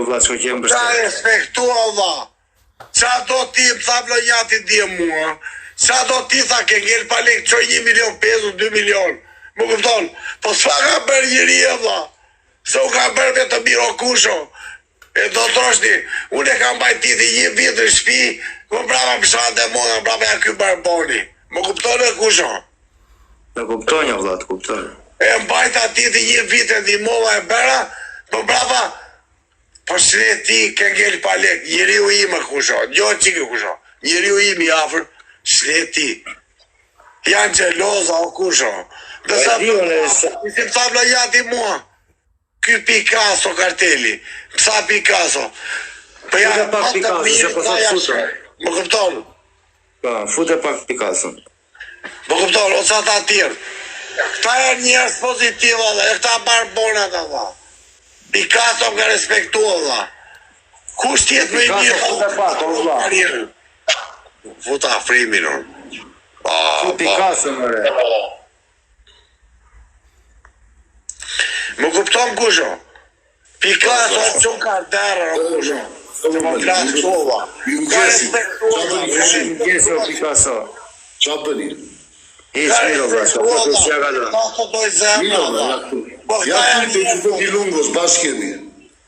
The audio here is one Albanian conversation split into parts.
vlla, çka që mbështet. Ta respektu Allah. Qa do ti më tha Vlonjati dje mua, qa do ti tha ke ngell pa lek qoj 1 milion peso, 2 milion. Më kupton, po s'fa ka bërë njëri e vla, se u ka bërë vetë Miro Kusho. E do të troshni, unë e kam bajtiti 1 vit në shpi, më brava më shanë dhe mua, më brava ja ky barboni. Më kupton e Kusho? Më kupton ja vlla, të kupton. E mbajta ti 1 vit e ndihmova e bëra, më brava, po shre ti ke ngell pa lek, njeriu im e Kusho, jo qike Kusho, njeriu im i afër, shre ti. Janë gjeloza o Kusho. Dhe sa më tha Vlonjati mua, ky Picasso karteli, sa Picasso. Po ja pak Picasso, se po thot futo. Më kupton? Po, fute pak Picasso. Më kupton, o sa ta tjerë. Këta janë njerëz pozitiva dhe e këta barbonat Allah. Picasso më ka respektu Allah. Kush tjetë me i mirë? Picasso fute pak, o vlla. Futa afrimin, o. Picasso më re. Më kupton Kusho? Picasso është që ka derë, o Kusho. Se më klasë qova. Ka respektuoza. Mëngjesi o Picasso. Qa bëni? Hiç miro vlla, po të s'ja ka dhënë. Ka të doj zemë, Allah. Ja të që të lungos bashkemi.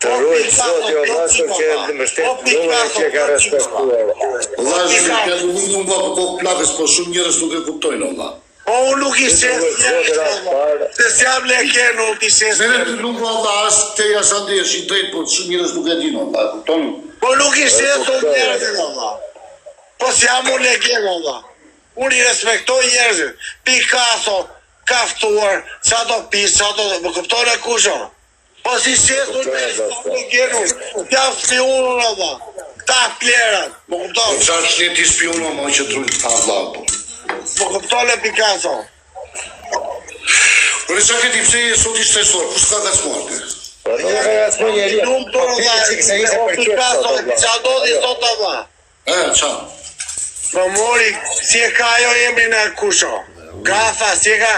Të rojtë zoti o vlasë që e mbështet dhunë që ka respektuar. Allah është që të lungo po plakës, po shumë njërës nuk e kuptojnë, Allah. Po unë nuk i shes njërës, se s'jam leken nuk i shes Mere të lungo Allah është te jasande e shi drejt, po shumë njërës nuk e dinë, Allah, kuptojnë? Po nuk i shes njërës, Allah. Po s'jam unë leken, Allah. Unë i respektoj njërësit. Picasso, kaftuar, qa do pis, qa do... Më kuptojnë e Kusho? Po si shes unë njërës, t'jam spionun, Allah. Këta plerat, më kuptojnë? Po qarë që ne ti spiono, ma që trujnë ta Allah, po. Më kuptojnë e Picasso. Por e qa këti pse e sot i stresor, ku s'ka ka s'morte? Po nuk e ka s'mo njeri. Nuk të rëdha, o Picasso, qa do di sot Allah. Qa? Po mori, si e ka jo emrin e Kusho? Gafa, si e ka?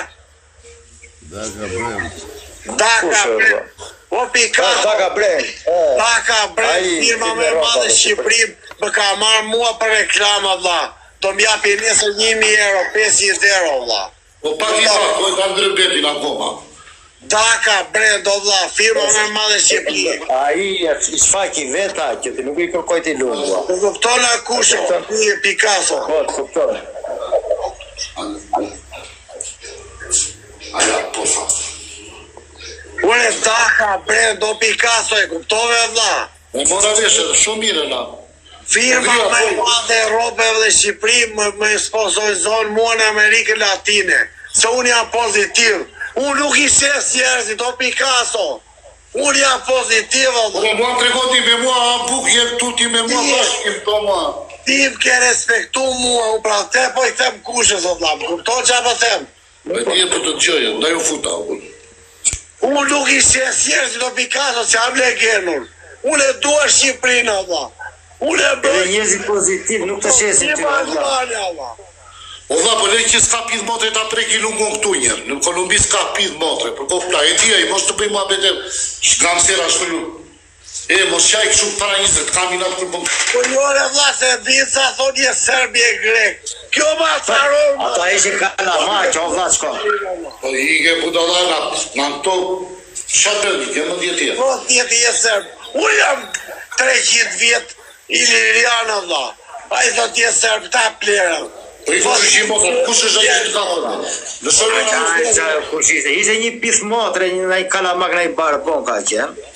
Daka Brem. O Picasso. Daka Brem. Daka Brem, firma me madhe Shqiprim, më ka marrë mua për reklama, vla. Do m'japi nesër 1.000 euro, 500 euro, vla. Po pak i pak, po e ka ndrë betin akoma. Daka Brem, do vla, firma me madhe Shqiprim. Ai i shfaqi veta që ti nuk i kërkoj ti lungua. Të kuptona Kusho, Picasso. Po, të kuptoj. Aja, po fa. Ure Daka Brem, do Picasso, e kuptove, vla. E mora veshe, shumë mire, la. Firma me madhe robeve dhe Shqipëri më sponsorizon mua në Amerikën Latine. Se unë jam pozitiv. Unë nuk i shes njerëzit, o Picasso. Unë jam pozitiv, o Po mua të regoti me mua, buk jetë tuti me mua bashkim, to mua. ti më ke respektu mua, unë pra te po i them Kushës, o vlam. Kupton që po them? E ti e po të gjëjë, ndaj u futa. Unë nuk i shes njerëzit, o Picasso, që am legenur. Unë e dua Shqipërinë, o vlam. Unë e Dhe bëj... njerëzit pozitiv nuk të shesin ty valla. O dha, po le që s'ka pidh motre ta preki lungon këtu njerë. Në Kolumbi s'ka pidh motre, për kof pla. E tia, i mos të bëj mua beter, gramsera shtë lu. E, mos qaj këshu para 20, kam i natë kërë Po njore vla se vica thon je Serbi e Grek. Kjo ma tharon. Ata ishin kalama, që o vlla qko. Po i ke budala në këto shatërni, ke më djetër. Po tjeti je Serb. Unë jam 300 vjet iliriana vla. A i thot je Serb, ta plerën. Po i kush i motre, kush është a i të kapër. Në sërë në Kush ishte? Ishte një pith motre, një kalamak, një barbon ka qenë.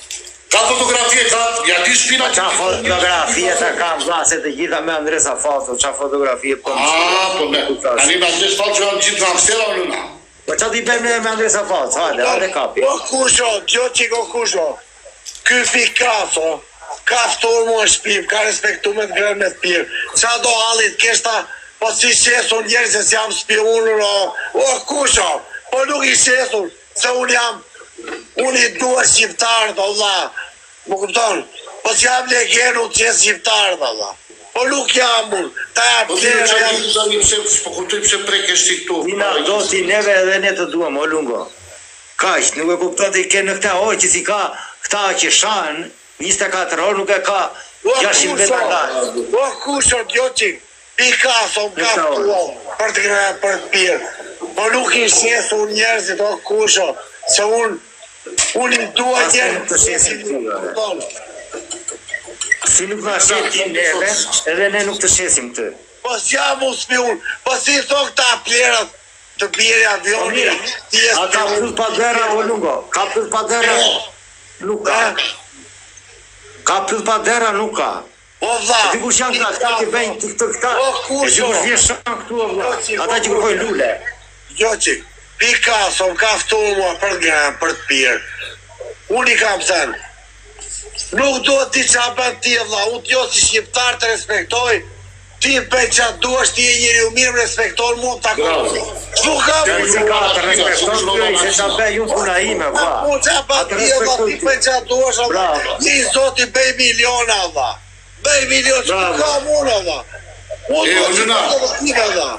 ka fotografie, ka, ja ti shpina Qa fotografie të kam vlase të gjitha me Andres Afaso, qa fotografie për më po me, tani me Andres Afaso që janë gjithë gramsera o luna. Po qa t'i bëjmë me Andres Afaso, hajde kapi. Po Kusho, kjo qiko Kusho. Ky Picasso, ka ftur mua shpim, ka respektu me të grën me të pirë. Qa do hallit keshta, po si shesun njerë se si jam spionur, o Kusho, po nuk i shesun, se unë i dua shqiptarët, Allah, më kupton, po si jam legenu që jesë shqiptarët, Allah, po nuk jam unë, ta jam Po ti në që një zani pëse, po kuptoj pëse preke shti këtu. Nina, do ti neve edhe ne të duam, o lungo. Kaq, nuk e kupton të i ke në këta oj që si ka këta që shanë, 24 orë nuk e ka 600 veta nga. O kusho Gjoqik, Picasso më ka ftuar për të grejë për të pirë. Po nuk i shesu njerëzit o kusho, se unë i dua nuk të shesim ty. Si nuk na shesim neve, edhe ne nuk të shesim ty. Po si jam u spiun, po si thon këta plerët të bjerë avioni. A ka plus pa dera o lungo? Ka plus pa dera? Nuk ka. Ka plus pa dera nuk ka. O vlla. Ti kush janë këta që bëjnë këta? O kush ju vjen shok këtu o vlla. Ata që kërkojnë lule. Gjoqik, Picasso më ka ftuar mua për grejë për të pirë. Unë i kam thënë. Nuk do ti qa bën ti vlla, unë jo si shqiptar të respektoj, ti bëj qa duash, ti e njeri u mirë, respektor mua të takon. Nuk kam Ti ka të respekton ty, se qa bëj ju puna ime, vlla. Unë qa bën ti vlla, ti bëj qa duash, vlla. Ti zoti bëj miliona vlla. Bëj miliona, që ku kam unë vlla. Unë do të vlla.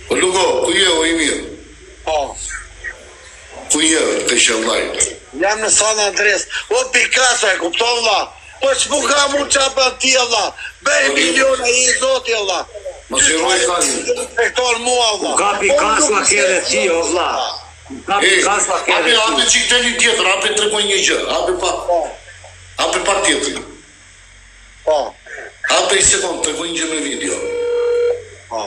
O Lugo, ku je o i mirë? Po. Ku je të shëllaj? Jam në San Andres. O Picasso e kupton vlla. Po ç'pu kam unë qa bën ti vlla. Bëj miliona i zoti vlla. Ma se roj tani. Respekton mua vlla. Ka Picasso a ke dhe ti o vlla. Ka Picasso a ke dhe ti. Ape që i teni tjetër, ape të regoj një gjë, ape pa tjetër. Po. Ape i sekund, të regoj një gjë me video. Po.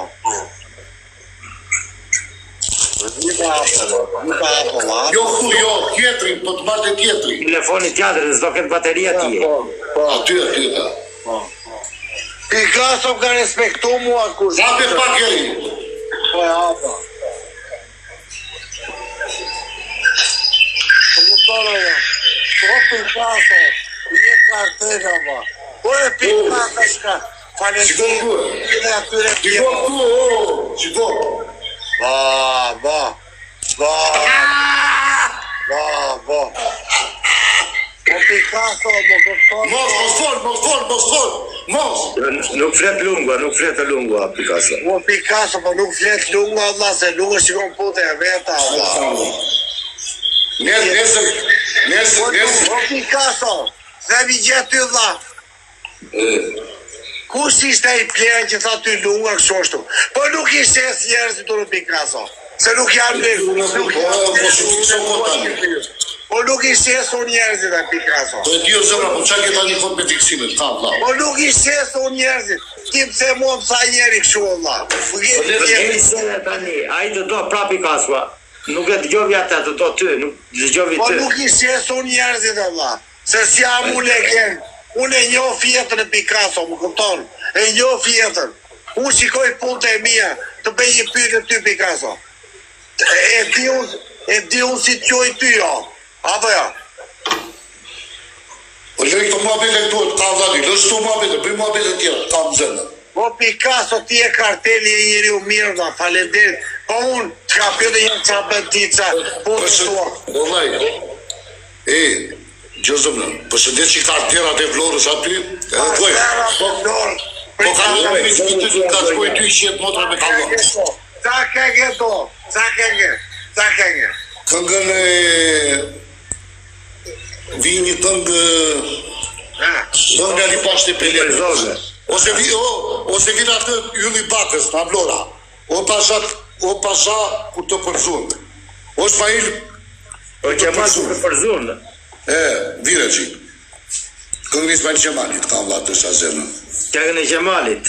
Jo, jo, tjetërin, po të marrë tjetërin. Telefoni tjetër, s'do këtë bateria ti e. Aty, ka. Picasso ka respektu mua kush. Ape pa kjerin. Po e hapa. Po më tërë jo. Po Picasso, je kartega ba. Po e Picasso shka. Shiko këtu, shiko. Ba. Po Picasso më këpton. Mos. Nuk flet lungua, Picasso. Po Picasso, po nuk flet lunga valla, se lunga shikon putë e veta valla. Nesër. Po Picasso, dhe mi gjetë ty valla. Kush ishte i plerën që tha ty lunga kështu? Po nuk ishte e njerëzit të në Picasso. Se nuk janë Po nuk ishte e su njerëzit e Picasso. Po e dio zëra, po qa këta një fot me fiksimet, ka vla. Po nuk ishte e su njerëzit. Ti pse mua pësa njeri kështu valla. Ai të do pra Picasso. Nuk e dëgjovi atë, të do ty, nuk dëgjovi Po ty. nuk ishte e su njerëzit e valla. Se si jam u legend. Unë e njoh fjetën e Picasso, më kupton? E njoh fjetën. Unë shikoj punët e mia, të bëj një pyetje ty Picasso. E di unë si të qoj ty jo. Apo jo? Po lëri këto muhabete këtu, ka vlladi, lështu muhabete, bëj muhabete tjera, ka më zënë. Po Picasso ti e karteli e njeri u mirë da, falenderit. Po unë të ka pjote një qa bëntica, punët tua. Vëllaj, Gjozëmë, përshëndet që ka tjera të Vlorës aty, edhe dojë. Po ka një një të ka të kojë ty i qëtë motra me kallon. Sa kenge do, sa kenge. Këngën e... Vi një këngë... Këngë ali pashtë e pelene. Ose vi në atë Ylli Bakës, në Vlora. O pasha ku të përzunë. O Shmail... O Qemal ku të përzunë. Vire që. Këngë një Ismail Qemalit, ka vla të shazernë. Këngën e Qemalit.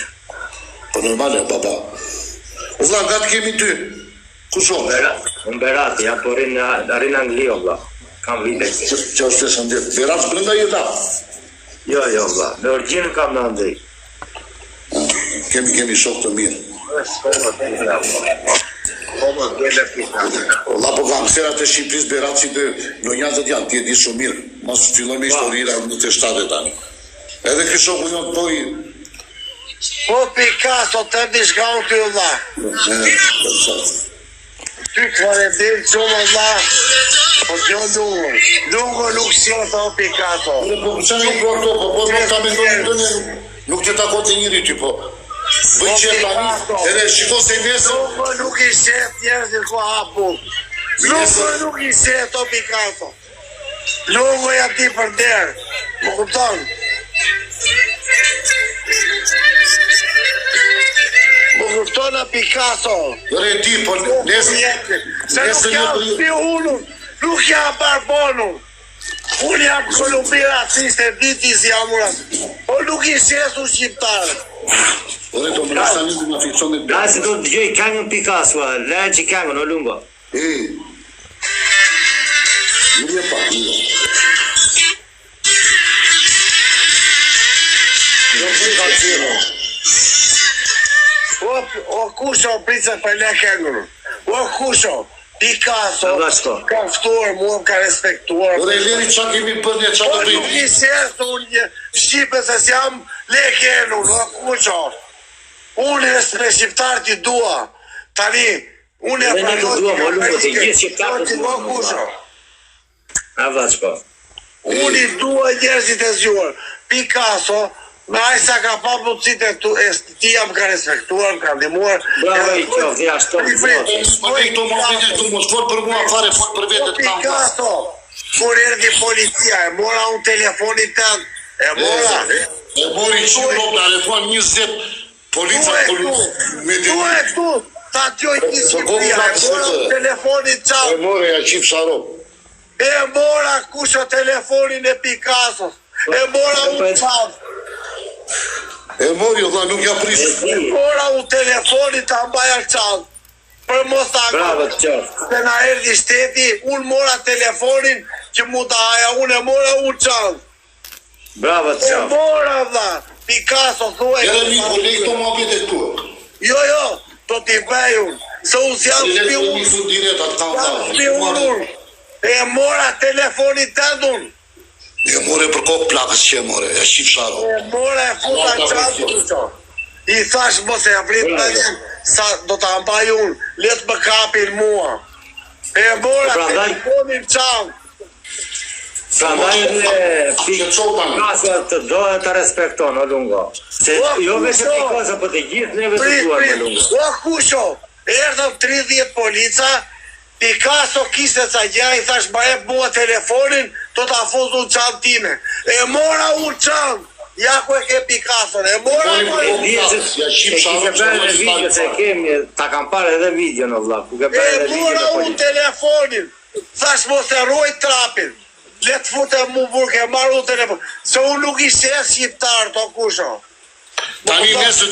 Po normale, baba. O vla, nga të kemi ty. Ku shumë? Në Berati, ja, po rinë Angli, o vla. Kam vite. Qa është të shëndet? Berat brënda i da? Jo, vla. Me orgjinë kam në ndëj. Kemi shok të mirë. La po kam serat e Shqipëris Berat që të nonjazët janë, ti e di shumë mirë. Mos filloj me historira në të shtatet tani. Edhe kë shoku janë të dojë. Po Picasso të di shka unë ty vlla. Ty falenderit shumë vlla. Po t'jo lungë. Lungë nuk shqeta o Picasso. Po që në i bërë to, po nuk ta me ndonë nuk të takot e njëri ty, po. Bëj që tani, edhe shiko se nesër. Lungë nuk i shqet njerëzit ku hapu. Lungë nuk i shqet o Picasso. Logoja ti për derë. Më kupton? Më kupton a Picasso? Ore ti, po Se nuk jam si unun, nuk jam barbonun. Unë jam kolumbi raciste, ditis jam urat. Po nuk i shesu shqiptar. Ore do më nështë tani në fiksionit Da se do të dëgjoj këngën Picasso, le që këngën o lungo. Nuk je pa, O kusho, price për le këngën. O kusho, Picasso, ka ftuar, mua ka respektuar. Ore Leri, qa kemi bërë, qa Po do nuk bëjmë? i shesu unë shqipe se s'jam le këngën, o kusho. Unë me shqiptar t'i dua. Tani, unë e Unë nuk dua, mo lungo, të gjithë shqiptarët të dua. kusho. A vazhko. Unë i dua njerëzit e zgjuar. Picasso, me aq sa ka pa mundësit e ti jam ka respektuar, ka ndihmuar. Bravo i qoftë, ja shto. Më dhe këto më vete këtu, më shfor për mua fare, fort për vetet kam. Picasso, kur erdhi policia, e mora unë telefonin tënd, e mora. E mori që në lopë, në telefon 20 polica me Tu e këtu, ta gjoj ti Shqipëria, e mora unë telefonin E qatë. more, ja qip sharo. E mora kusho telefonin e Picasso. E mora unë qatë. E mori, o dha, nuk ja prisë. E mora unë telefonin ta mbaja qatë. Për mos ta Bravo të qoftë. se na erdi shteti, unë mora telefonin që mu ta haja, unë e mora unë qatë. Bravo të E qoftë. mora dha, Picasso thuaj. Edhe mi, po le këto më vete këtu. Jo, do t'i bëj unë, se unë s'jam Le shpi të unë, një su direkt atë kam s'jam dha. shpi unë. E mora telefonin tënd unë. E more për kokë plakës që e more, ja qip sharo. E mora e futa qatë kusho. I thash mos e vrit në një, sa do t'a mbaj unë, letë më kapin mua. E mora telefonin qatë. Prandaj Picasso të dohet të respekton o lungo. Se jo vetëm Picasso, po të gjithë neve të duar o lungo. O kusho, erdhëm 30 polica, Picasso kiste ca gjaj, i thash ma e mua telefonin, do t'a fuz unë qanë time. E mora unë qanë, ja ku e ke Picasso, e mora unë. Ja qip E sharo. kike bërë edhe video se kemi, ta kam parë edhe video në vlla, ku ke bërë E edhe video mora të unë policisë. telefonin, thash mos e roj trapin. Letë fute mu burke, marru telefon. Se unë nuk i shes shqiptar, to kusho. Tani nesër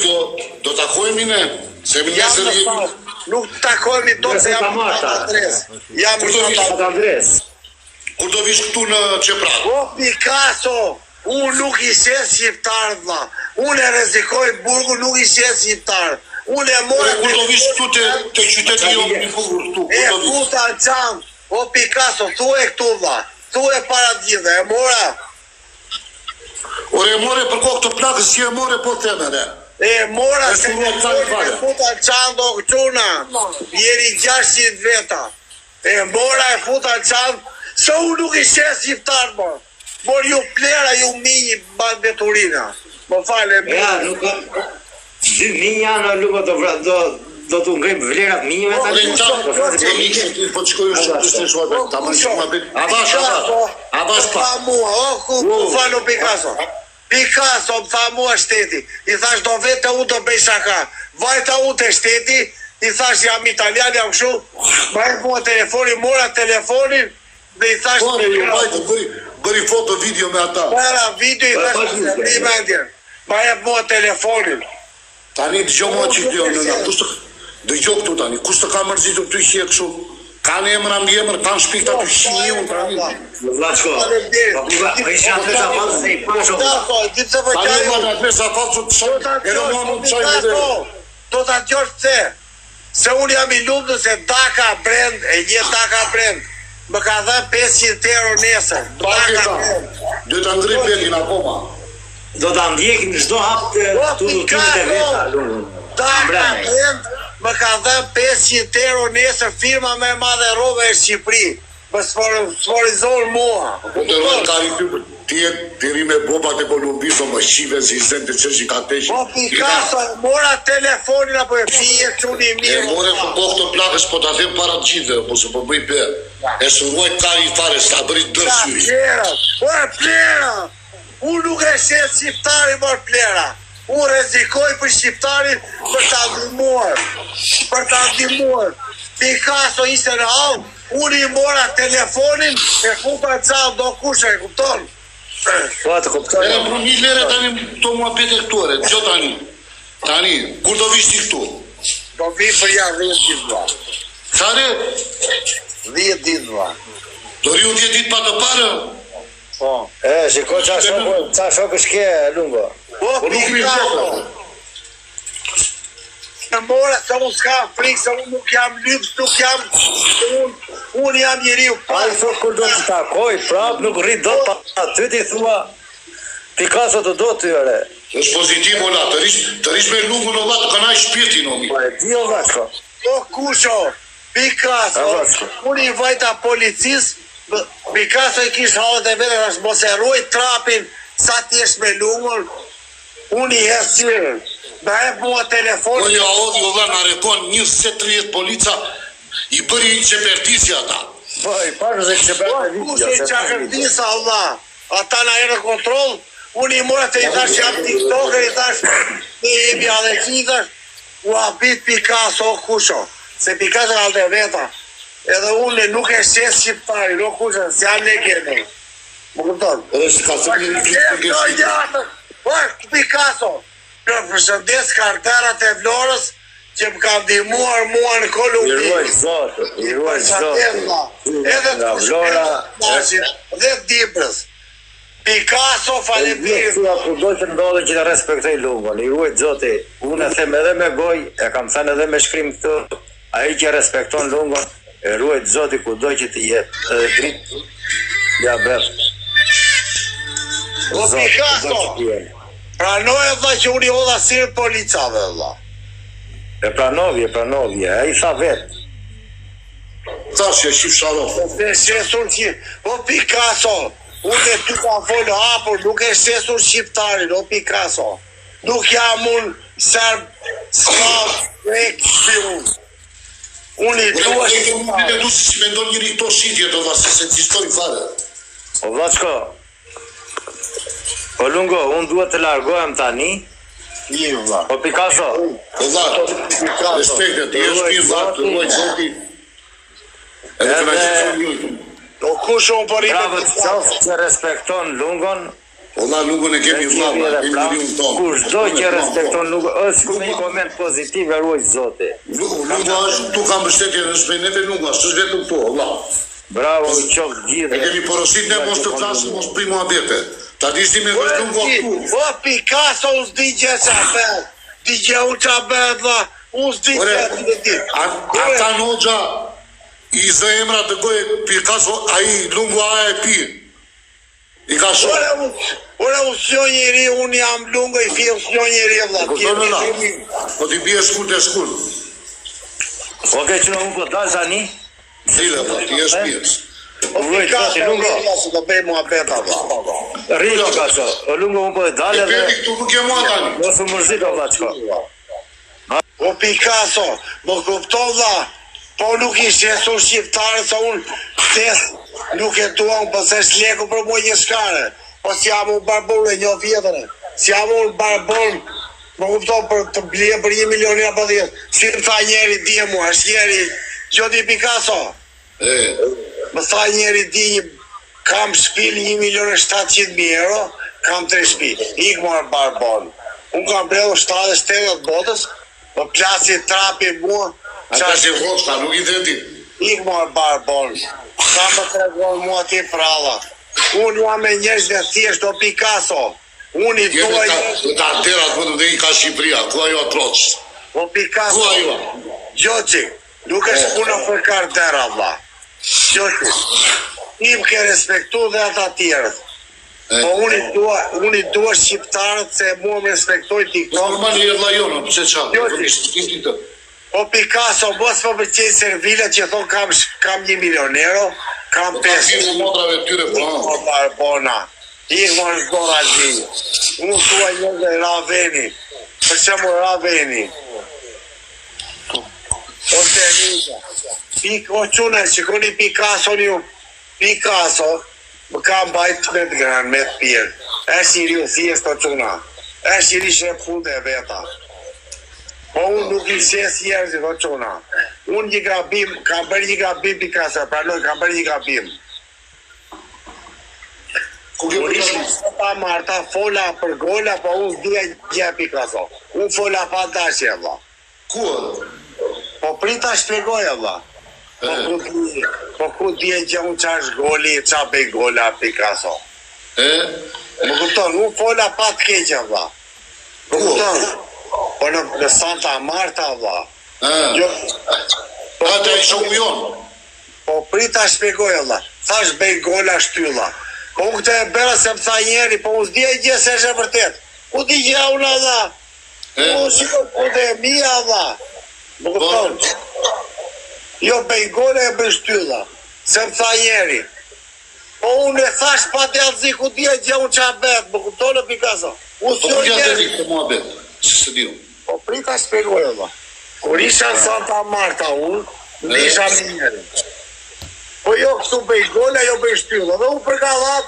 do takojemi ne, se mi Jam nesër në jemi. fal. Nuk takojmi do se jam në adres. Jam Kur do në vish? fal. Atë adres. Kur do vish këtu në Qeprat? O Picasso, unë nuk i shes shqiptar, dha. Unë e rezikoj burgu, nuk i shes shqiptar. Unë e mora... Kur do vish këtu te qyteti jo një bukur këtu, E kur do vish? futa në qanë. O Picasso, thuaj këtu, dha. Thuaj para gjithë, e mora... Ore e more për kokë të plakës që e more po theme ne. E mora E se futa në në qanë fare. futa në qanë do këtuna. Jeri 600 veta. E mora e futa në qanë. Se unë nuk i shes shqiptar, mo. Por ju plera, ju minjë ban veturina. Më fale, Ja, nuk dy minja në lungo do të ngrim vlerat minjëve Ore tani. në qanë, Do flasë po për mikë, minjë. po qikoj u shqipë të shuat, ta më shumë ma bit. Abash pa. Tha mua, ku falu Picasso. Picasso më tha mua shteti. I thash do vete unë do bëj shaka. Vajta unë të shteti. I thash jam italian, jam kështu. Bajt mua telefonin, mora telefonin. Dhe i thash Ore ju bajtë, bëri foto video me ata. para video i thash një mendjen. Bajt mua telefonin. Tani dëgjoj mua që kjo nëna, kush të dëgjoj këtu tani, kush të ka mërzitur këtu që kështu? Kanë emra mbi emër, kanë shpikta të shqiu tani. Vlaçko. Po isha të ta falë se i pasho. Tani ma në adresa falsu të shoj, edhe mua më të shoj në dhe. Do t'a gjosh pse? Se unë jam i lumtur se Daka Brand, e një Daka Brand, më ka dhënë 500 euro nesër. Daka Brand. Dhe të ngri betin akoma. Do ta ndjekim çdo hap të udhëtimit e veta lungo. Daka Brand më ka dhënë 500 euro nesër, firma më e madhe rrove e Shqipëri. Më sponsorizon mua. Po të rrën kari ti ri me bobat e Kolumbisë, o më shive si zem të qërshi ka teshi. Po Picasso, mora telefonin apo e fije çuni E mirë. more për kohë të plakës, po të them para të gjithë, po se po bëj be. E shurvoj ka i fare, sa bërit dërsyri. Plera! Unë nuk e shetë shqiptari mërë plera. Unë rezikoj për shqiptarin për ta ndihmuar. Picasso ishte në avë, unë i mora telefonin e fupa qatë do kushe, e kupton? Po, të kuptoj. E për një lere tani to mua bete këtore, gjo tani, kur do vish ti këtu? Do vi për ja 10 ditë dua. Qare? 10 ditë dua. Do riu 10 ditë pa të parë? Po. Shiko qa shokë shke, Lungo. Po, Picasso! Në mora se unë s'ka frikë, se unë nuk jam lyps, nuk jam... Unë jam njeriu. A i thot kur do të takoj, prap nuk rrit do pa ty ti thua Picasso të do të jore. është pozitiv ola, të rish me Lungun ola të kanaj shpirtin omi. Po e di o vashko. Po kusho, Picasso, unë i vajta policis, Picasso i kishë halët e vete, është mos e ruaj trapin, sa t'jesh me Lungun, unë i hesirë. Da e mua telefon. Po ja odhi ola në areton 20-30 polica, i bëri qepertisja ata. Po i parë dhe qepertisja. Po kushe i qepertisja, ola, ata na e në kontrol, unë i mora të i thash jam tiktoker, i thash ne jemi adhekitash, u apit Picasso, kusho, se Picasso në alde veta, edhe unë nuk e shes shqiptari, nuk kusho, se janë ne kene. Më këpton? Edhe se ka të një Picasso, përshëndes karterat e Vlorës, që më kam ndihmuar mua në Kolumbi. I ruaj zotë. Edhe të kushpërë, dhe Dibrës. Picasso faleminderit. Ku do që ndodhe që të respektoj Lungon, i ruaj zoti. Unë e them edhe me goj, e kam thënë edhe me shkrim këtu, a i që respekton Lungon, e ruaj zoti ku do që të jetë edhe dritë, ja bërë. O Picasso, pranoj e dha që unë i hodha sirë policave dha. E pranovje, a i tha vetë. Thash e shif sharof. Dhe shesur që, o Picasso, unë e ty ka folë hapur, nuk e shesur shqiptarin, o Picasso. Nuk jam unë serb, slav, grek, shpion. Unë i dua shqiptarin. Unë du si me ndonë njëri këto shqitje të dha, se të qistoj fare. O Vlaçko, o Lungo, unë duhet të largohem tani. O Picasso. O dha, respektet, i është një dha, të ruaj zoti. Edhe të në gjithë njëjtë. O kush unë për i Bravo të qofë që respekton Lungon. O dha, Lungon e kemi vlama, kemi njëriun tonë. Kush do që respekton Lungon, është me një koment pozitiv e ruaj zoti. Lungo është, tu kam bështetje në shpejneve Lungo, është vetëm po, o dha. Bravo në qofë gjithë. E kemi porosit ne mos të flasë, mos pri mua bete. Ta dishti me vështë Lungo tu. O Picasso unë s'di që qa bërë. Di që unë qa bërë dha, unë s'di që ata nogja, i zë emra të gojë Picasso, a i Lungo a e pi. I ka shumë. Ora unë s'jo njeri, unë jam Lungo i fillë s'jo njeri dha. Po t'i bje shkull të shkull. Oke që në unë po dalë tani. Sile, po t'i është pjes. O Picasso Lungo. Do bëj mua beta dha. Rritë Picasso, o Lungo unë po e dalë E peti këtu nuk e mua tani. mos u mërzit o Vlaçko. O Picasso, më kupton dha, po nuk i shesu shqiptarë, se unë tes nuk e duan, po se shleku për mu një shkare, po si jam unë barbon e një vjetëre, si jam unë barbon, më kupton për të blije për 1 milion e për 10, si më tha njeri di mu, është njeri, gjoti Picasso, më tha njeri di, kam shpil 1.700.000 euro, kam 3 shpi, ik marë barbon, unë kam bredu 70-80 botës, po plasi trapi mua. Ata që vroshta, nuk i dhe ti. Ik marë barbon. Ka më tregon mua ti pralla. Unë jam me njerëz dhe thjesht o Picasso. Unë i dua njerëz. Ta terat më të dhe i ka Shqipëria, ku ajo atroqës. O Picasso. Ku ajo? Gjoqi, nuk është puna për kartera, vla. Gjoqi, i më ke respektu dhe ata tjerët. Po unë i dua shqiptarët se mua më respektoj TikTok. Normali e vla jonë, pëse qa? O Picasso, mos më përqej servile që thonë kam 1 milion euro, kam 5. Në motrave tyre Ik më barbona, ik më në zora zi. Unë tua njëve Raveni, për që më Raveni. O të Pik, o qune, shikoni Picasso një, Picasso, më ka mbajt me të granë, me të pirë. E shiri u thjesht o quna. E shiri shep funde e veta. Po unë nuk i shes njerëzit o quna. Unë një grabim, kam bërë një grabim Picasso, pranoj, kam bërë një grabim. Unë ishë ta Marta, fola për gola, po unë dhja gjë Picasso. Unë fola pa dashje, vla. Ku? Po prita shpjegoj, vla. Po ku dhja gjë unë qash goli, qa bëj gola Picasso. Më kupton, unë fola pa të keqja, vla. Më kupton, po në Santa Marta, vla. Ata i shumë jonë. Po prita shpjegoj, vla. Thash bëj gola shtylla. Po unë këtë e bera se më tha njeri, po unë s'dje gjë se është e vërtet. Ku t'i gjë unë adha? Unë shiko ku dhe e mija adha. Më kupton? Jo bëj gola e bëj shtylla. Se më tha njeri. Po unë e thash pa të alëzi ku t'je gjë unë qa bet. Më kupton e Picasso? Unë Po s'jo ku gjatë e njeri. rikë të mua betë? Që se dio? Po prita shpjegoj adha. Kur isha në Santa Marta unë, në isha me njeri. Po jo këtu bëj gola, jo bëj shtylla. Dhe unë përka dhatë,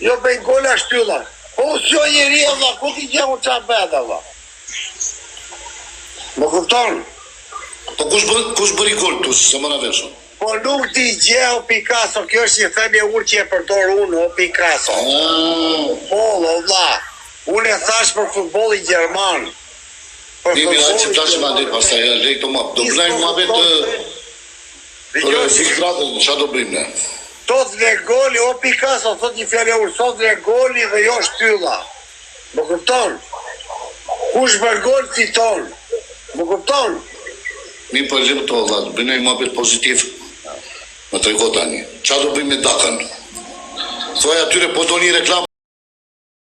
jo bëj gola shtylla. Po unë s'jo njeri e dha, ku t'i gjë unë qa bet e dha. Më kupton? Po kush bëri gol tu, se më në veshën? Po nuk t'i gjë o Picasso, kjo është një themje unë që e përdor unë o Picasso. Po, o dha, unë e thash për futbolin gjerman. Nimi a që tashë ma dhe pasaj, lej të ma. Do blajmë ma betë për zikratën, qa do bëjmë ne? Thot dhe goli, o Picasso, thot një fjallë urë, thot dhe goli dhe jo shtylla. Më kupton? Kush bër gol fiton. Më kupton? Mi për limë të vëllat, bëjnë i ma betë pozitiv. Më trego tani. Qa do bëjmë me dakën? Thoj atyre po do një reklam